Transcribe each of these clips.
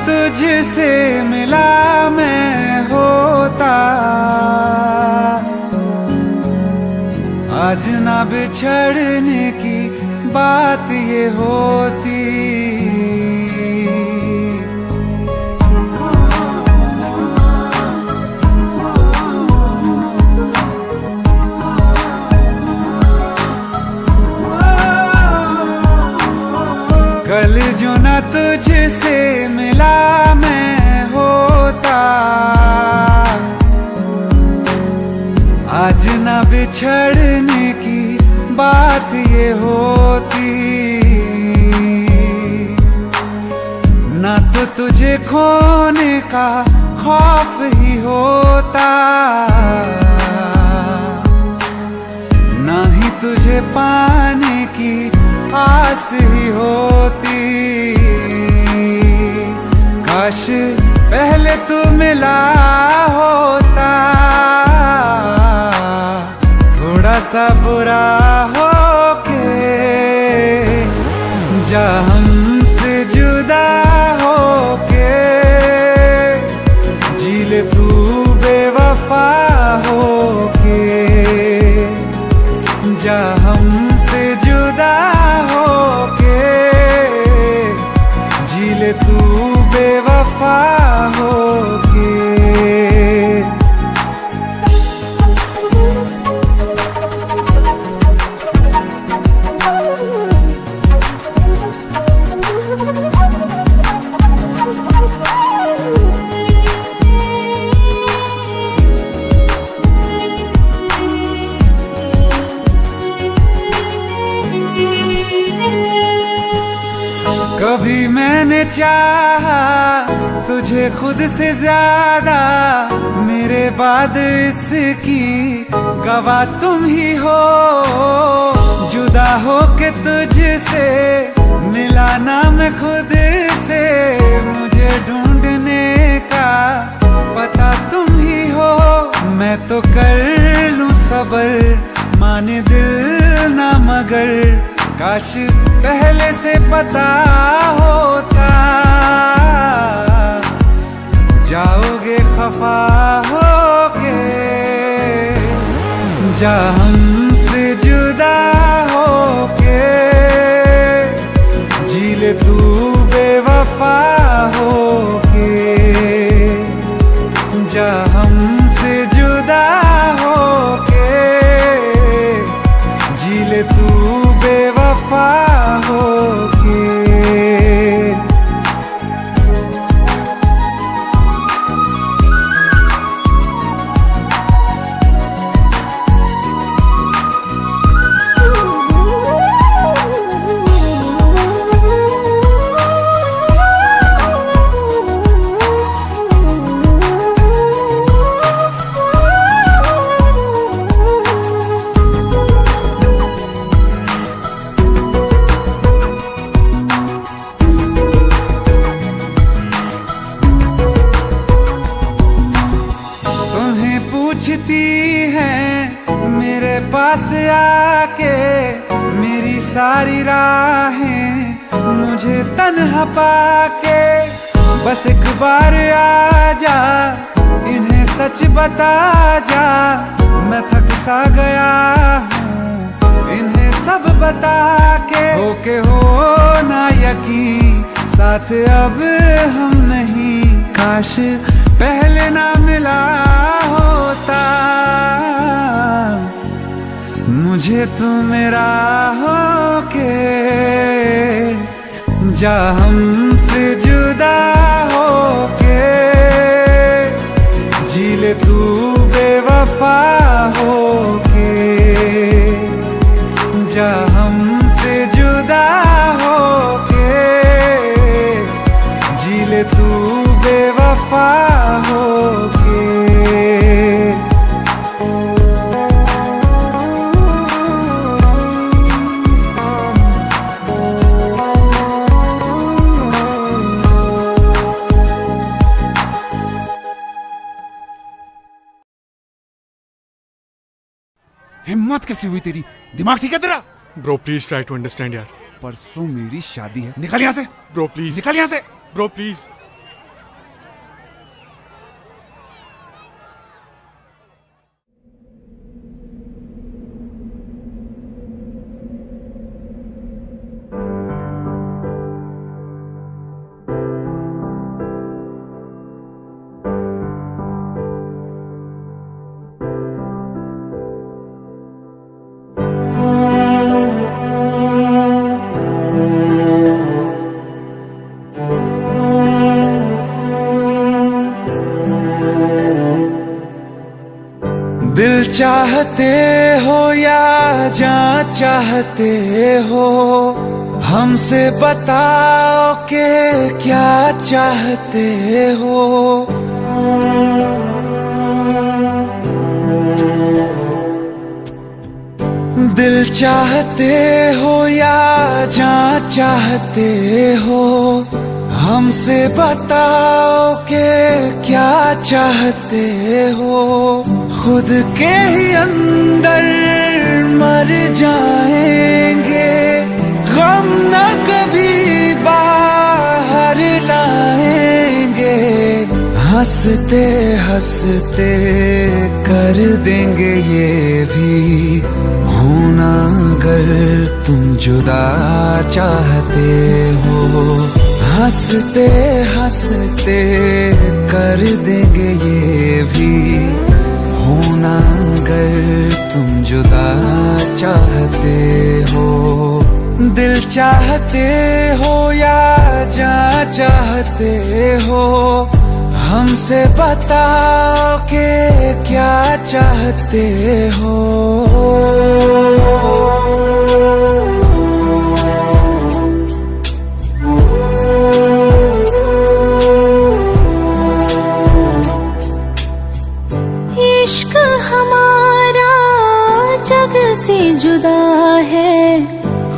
तुझसे मिला मैं होता, आज ना बिछड़ने की बात ये होती। कल जो ना तुझसे मिला मैं होता, आज ना बिछड़ने की बात ये होती। ना तो तुझे खोने का खौफ ही होता, ना ही तुझे पाने की आस ही होती। काश पहले तू मिला होता, थोड़ा सा बुरा हो के जा हमसे जुदा हो के, जी ले तू बेवफा हो के, जा हमसे जुदा हो के, जी ले तू बेवफा हो के। कभी मैंने चाहा तुझे खुद से ज्यादा, मेरे बाद इसकी गवाह तुम ही हो। जुदा हो के तुझसे मिला ना मैं खुद से, मुझे ढूंढने का पता तुम ही हो। मैं तो कर लूं सबर, माने दिल ना मगर, काश पहले से पता होता। जाओगे खफा होके, जा हमसे जुदा होके, जी ले तू बेवफा होके, जा हमसे जुदा होके, जी ले तू बेवफा होके। पूछती हैं मेरे पास आके, मेरी सारी राहें मुझे तन्हा पाके। बस एक बार आ जा, इन्हें सच बता जा, मैं थक सा गया हूँ इन्हें सब बता के। होके हो ना यकीन, साथ अब हम नहीं, काश पहले ना मिला होता। मुझे तू मेरा होके, जा हमसे जुदा होके, जी ले तू बेवफा होके, जा हमसे जुदा होके, जी ले तू बेवफा होके। हिम्मत कैसे हुई तेरी? दिमाग ठीक है तेरा? Bro please try to understand यार। परसों मेरी शादी है, निकल यहाँ से। ब्रो प्लीज निकल यहाँ से। Bro please. चाहते हो या जहाँ चाहते हो, हमसे बताओ कि क्या चाहते हो। दिल चाहते हो या जहाँ चाहते हो, हमसे बताओ कि क्या चाहते हो। खुद के ही अंदर मर जाएंगे, गम न कभी बाहर लाएंगे। हंसते हंसते कर देंगे ये भी होना, अगर तुम जुदा चाहते हो। हंसते हंसते कर देंगे ये भी होना, अगर तुम जुदा चाहते हो। दिल चाहते हो या जहाँ चाहते हो, हमसे बताओ कि क्या चाहते हो। इश्क हमारा जग से जुदा है,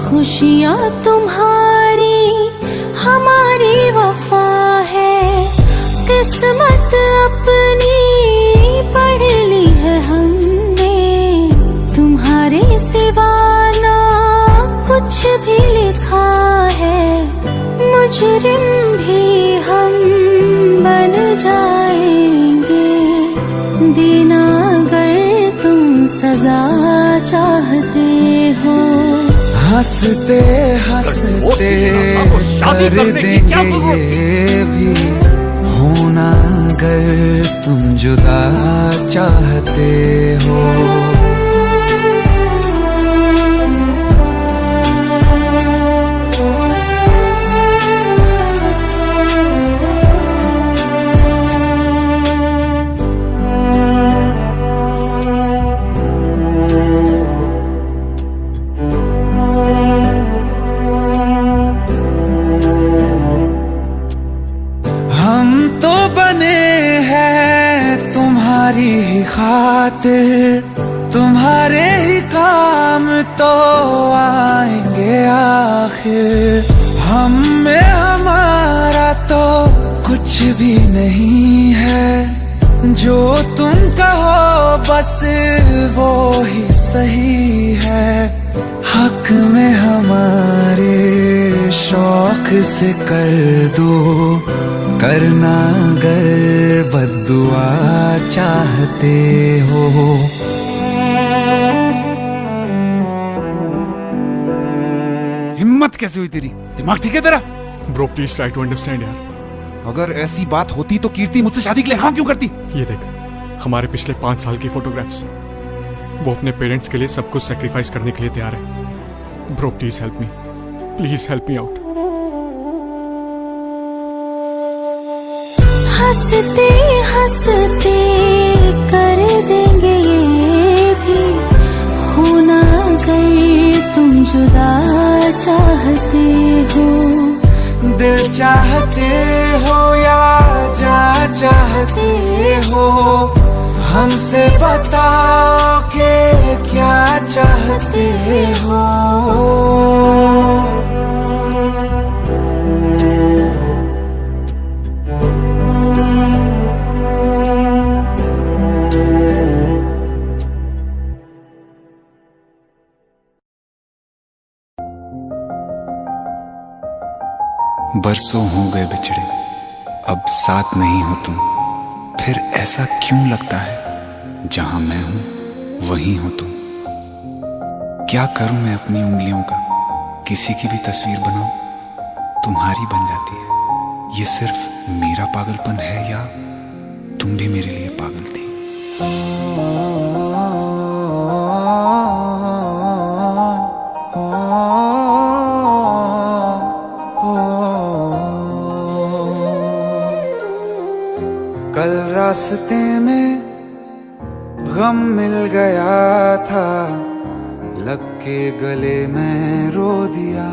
खुशियाँ तुम्हारी हमारी वफा है। किस्मत अपनी पढ़ ली है हमने, तुम्हारे सिवा ना कुछ भी लिखा है। मुजरिम भी हम बन जाएंगे, देना अगर तुम सजा चाहते हो। हंसते हंसते कर देंगे ये भी होना, अगर तुम जुदा चाहते हो। तुम्हारी ही खातिर, तुम्हारे ही काम तो आएंगे आखिर। हम में हमारा तो कुछ भी नहीं है, जो तुम कहो बस वो ही सही है। हक में हमारे शौक से कर दो, करना अगर बद्दुआ चाहते हो। हिम्मत कैसे हुई तेरी? दिमाग ठीक है तेरा? Bro please try to understand यार। अगर ऐसी बात होती तो कीर्ति मुझसे शादी के लिए हाँ क्यों करती? ये देख, हमारे पिछले 5 साल की फोटोग्राफ्स, वो अपने पेरेंट्स के लिए सब कुछ सेक्रीफाइस करने के लिए तैयार है। Bro please help me, please help me out. हंसते हंसते कर देंगे ये भी होना, अगर तुम जुदा चाहते हो। दिल चाहते हो या जहाँ चाहते हो, हमसे बताओ कि क्या चाहते हो। बरसों हो गए बिछड़े, अब साथ नहीं हो तुम। फिर ऐसा क्यों लगता है जहां मैं हूं वहीं हो तुम। क्या करूं मैं अपनी उंगलियों का, किसी की भी तस्वीर बनाऊं तुम्हारी बन जाती है। ये सिर्फ मेरा पागलपन है या तुम भी मेरे लिए पागल थी। कल रास्ते में गम मिल गया था, लग के गले में रो दिया।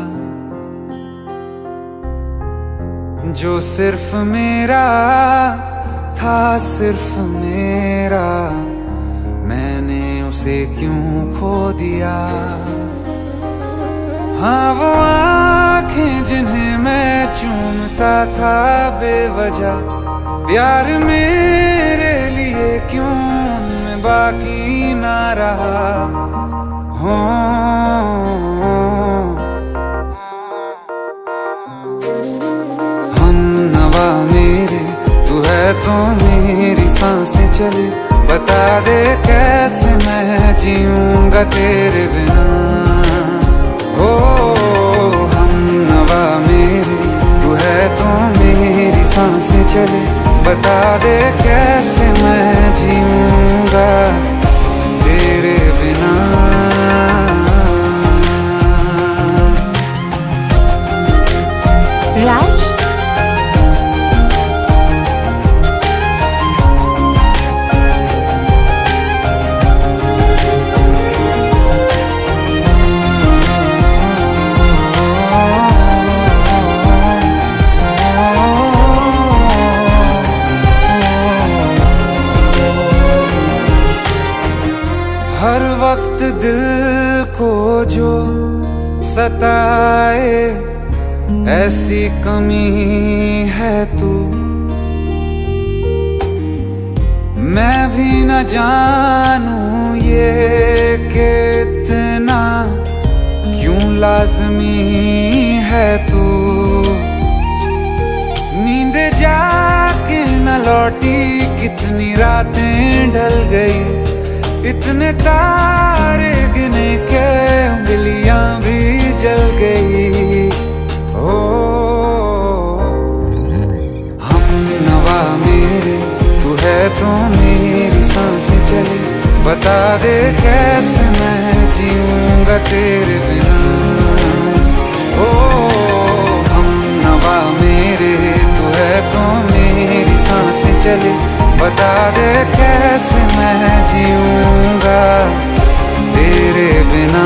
जो सिर्फ मेरा था, सिर्फ मेरा, मैंने उसे क्यों खो दिया। हाँ वो आंखें जिन्हें मैं चूमता था बेवजह, प्यार मेरे लिए क्यों उनमें बाकी ना रहा। हो हम नवा मेरे, तू है तो मेरी सांसें चले, बता दे कैसे मैं जीऊंगा तेरे बिना। हो हम नवा मेरे, तू है तो मेरी सांसें चले, बता दे कैसे मैं जीऊंगा तेरे बिना। राज, हर वक्त दिल को जो सताए, ऐसी कमी है तू। मैं भी न जानूं ये कि इतना क्यों लाज़मी है तू। नींद जाके न लौटी, कितनी रातें ढल गई, इतने तारे गिने के उंगलियां भी जल गई। ओ हम नवा मेरे, तू है तो मेरी सांसें चले, बता दे कैसे मैं जीऊंगा तेरे बिना। ओ हम नवा मेरे, तू है तो मेरी सांसें चले, बता दे कैसे मैं जीऊंगा तेरे बिना।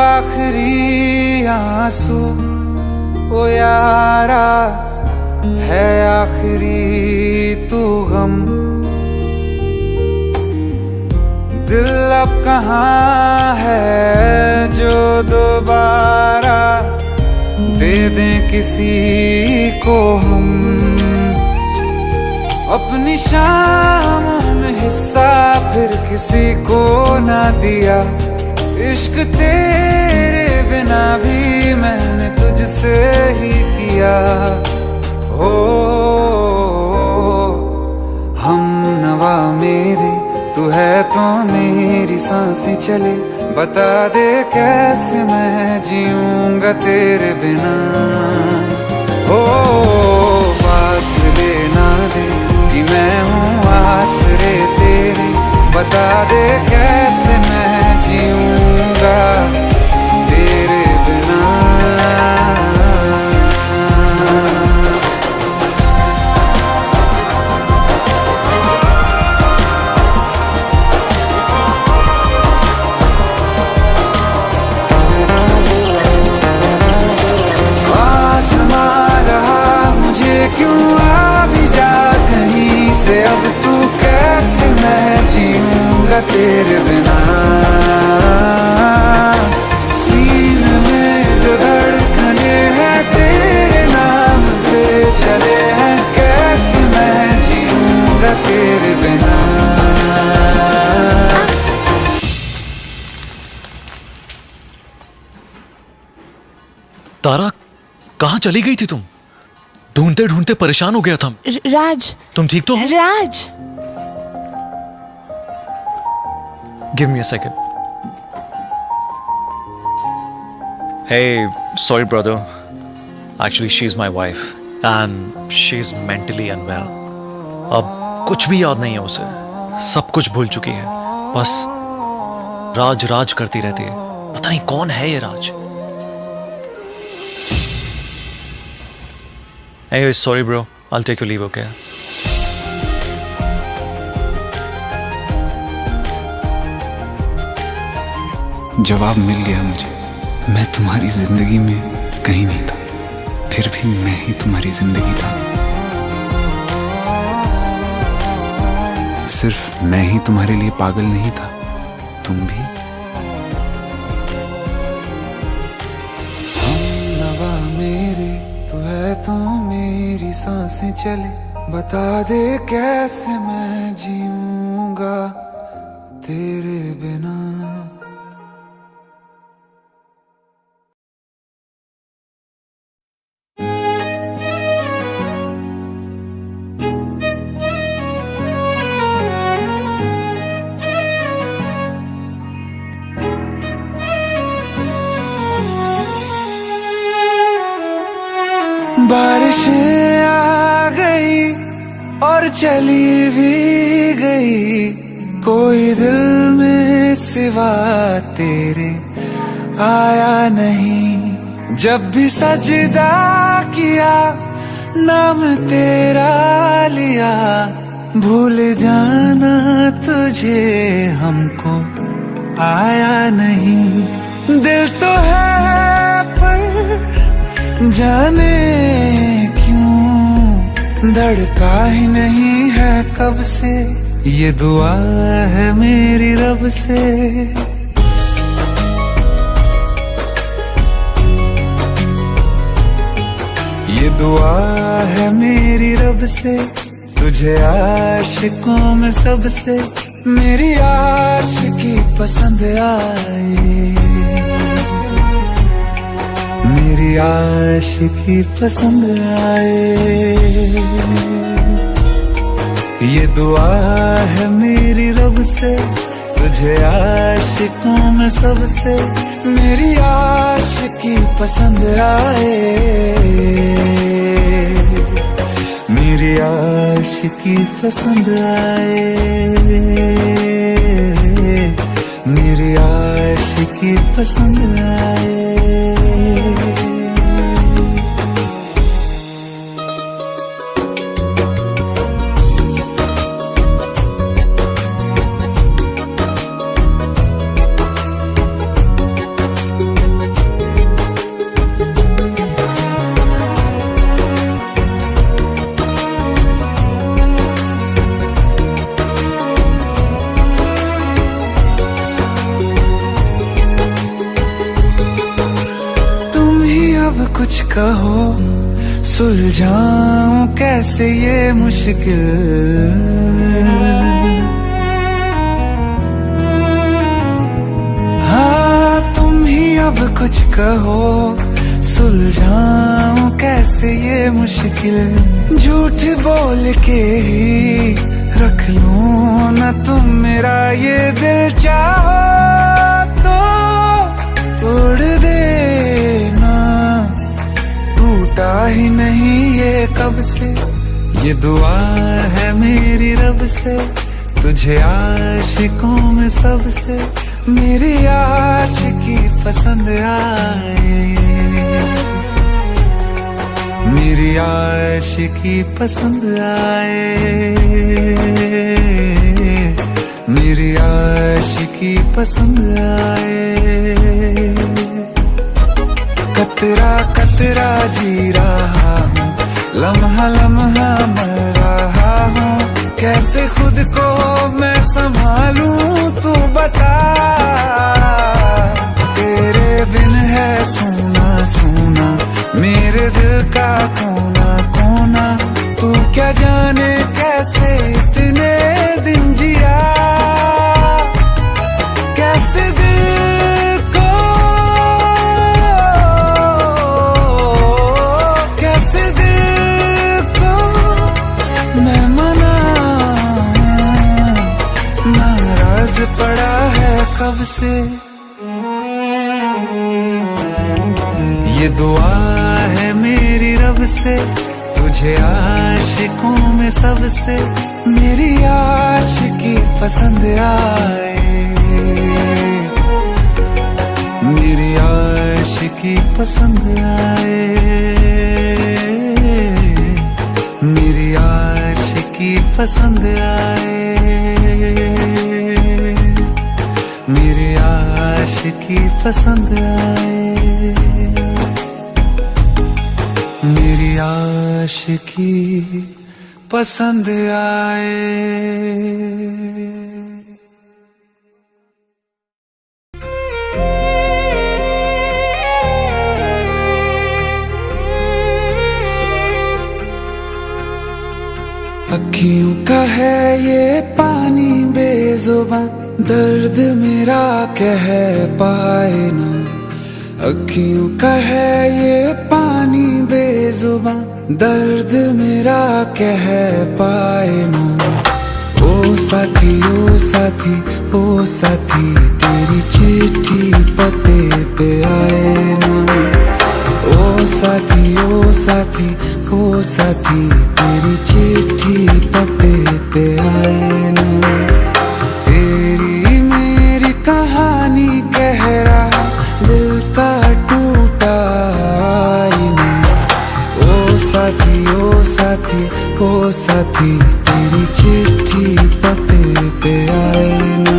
आखिरी आंसू ओ यारा है, आखिरी तू गम। दिल अब कहाँ है जो दोबारा दे दें किसी को हम। अपनी शामों में हिस्सा फिर किसी को ना दिया, इश्क तेरे बिना भी मैंने तुझसे ही किया। हो हम नवा मेरे, तू है तो मेरी सांसें चले, बता दे कैसे मैं जीऊंगा तेरे बिना। हो फासले ना दे कि मैं हूँ आसरे तेरे, बता दे कैसे मैं जीऊंगा तेरे बिना। आसमां रहा मुझे क्यों, आ भी जा कहीं से, अब तू कैसे मैं जीऊंगा तेरे बिना। सीने में जो धड़कने हैं तेरे नाम पे चले हैं, कैसे मैं जीऊंगा तेरे बिना। तारा, कहाँ चली गई थी तुम? ढूंढते ढूंढते परेशान हो गया था। राज, तुम ठीक तो हो? Raj, give me a second. Hey, sorry brother. Actually, she's my wife and she's mentally unwell. अब कुछ भी याद नहीं है उसे. सब कुछ भूल चुकी है. बस राज राज करती रहती है. पता नहीं कौन है ये राज. Anyway, sorry bro. I'll take your leave, okay? जवाब मिल गया मुझे. मैं तुम्हारी जिंदगी में कहीं नहीं था, फिर भी मैं ही तुम्हारी जिंदगी था. सिर्फ मैं ही तुम्हारे लिए पागल नहीं था, तुम भी. हमनवा मेरे तू है तो मेरी सांसें चले. बता दे कैसे मैं जीऊंगा तेरे बिना. बारिशें आ गई और चली भी गई. कोई दिल में सिवा तेरे आया नहीं. जब भी सजदा किया नाम तेरा लिया. भूल जाना तुझे हमको आया नहीं. दिल तो है पर जाने क्यों धड़का ही नहीं है कब से. ये दुआ है मेरी रब से. ये दुआ है मेरी रब से. तुझे आशिकों में सबसे मेरी आशिकी पसंद आए. मेरी आशिकी पसंद आए. ये दुआ है मेरी रब से. तुझे आशिकों में सबसे मेरी आशिकी पसंद आए. मेरी आशिकी पसंद आए. मेरी आशिकी पसंद आए. कुछ कहो सुलझाऊं कैसे ये मुश्किल. हाँ तुम ही अब कुछ कहो सुलझाऊं कैसे ये मुश्किल. झूठ बोल के ही रख लूं ना तुम मेरा ये दिल. चाहो तो तोड़ देना. टूटा ही नहीं ये कब से. ये दुआ है मेरी रब से. तुझे आशिकों में सबसे मेरी आशिकी पसंद आए. मेरी आशिकी पसंद आए. मेरी आशिकी पसंद आए. कतरा कतरा जी रहा हूँ लम्हा लम्हा मर रहा हूँ. कैसे खुद को मैं संभालूं तू बता. तेरे बिन है सूना सूना मेरे दिल का कोना कोना. तू क्या जाने कैसे इतने दिन जिया. कैसे दिल को कैसे दिल को मैं मना. नाराज पड़ा है से, ये दुआ है मेरी रब से, तुझे आशिकों में सबसे मेरी आशिकी पसंद आए, मेरी आशिकी पसंद आए, मेरी आशिकी पसंद आए, मेरी आशिकी पसंद आए, मेरी आशिकी पसंद आए। अखियों का है ये पानी बेजुबां, दर्द मेरा कह पाए ना। अखियों का है ये पानी बेजुबां, दर्द मेरा कह पाए ना। ओ साथी ओ साथी ओ साथी, तेरी चिट्ठी पते पे आए ना। ओ साथी ओ साथी ओ साथी, तेरी चिट्ठी पते पे आए ना। तेरी मेरी कहानी कह रहा दिल का टूटा आईना। ओ साथी ओ साथी ओ साथी, तेरी चिट्ठी पते पे आए ना।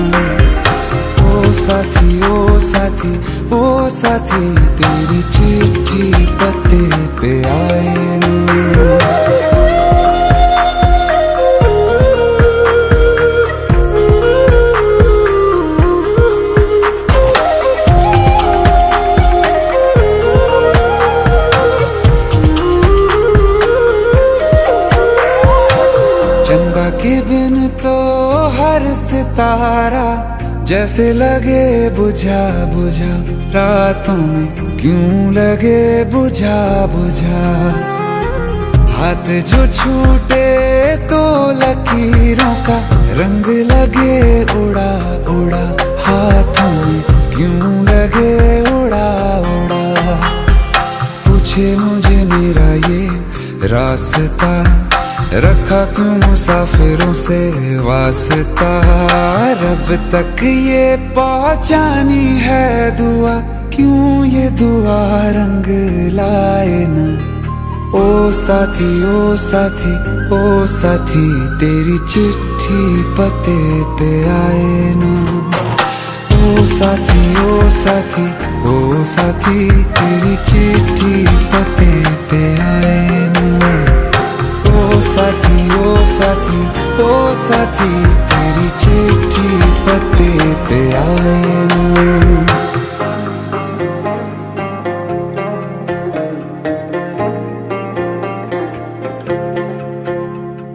ओ साथी ओ साथी ओ साथी, तेरी चिट्ठी पते पे आए ना। चंदा के बिन तो हर सितारा जैसे लगे बुझा बुझा, रातों में क्यों लगे बुझा बुझा। हाथ जो छूटे तो लकीरों का रंग लगे उड़ा उड़ा, हाथों में क्यों लगे उड़ा उड़ा। पूछे मुझे मेरा ये रास्ता, रखा क्यों मुसाफिरों से वास्ता। रब तक ये पहुंचानी है दुआ, क्यों ये दुआ रंग लाए ना। ओ साथी ओ साथी ओ साथी, तेरी चिट्ठी पते पे आए ना। ओ साथी ओ साथी ओ साथी, तेरी चिट्ठी पते पे आए ना। ओ साथी ओ साथी ओ साथी, तेरी चिट्ठी पते पे आए ना।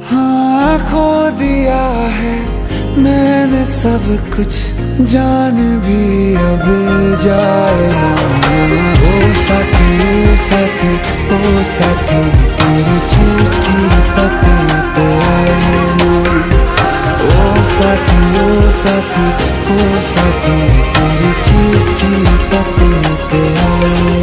हाँ खो दिया है मैंने सब कुछ, जान भी अब जाए ना। ओ साथी ओ साथी ओ साथी, तेरी चिट्ठी पते पे आए ना। ओ साथी ओ साथी ओ साथी, तेरी चिट्ठी पते पे आए।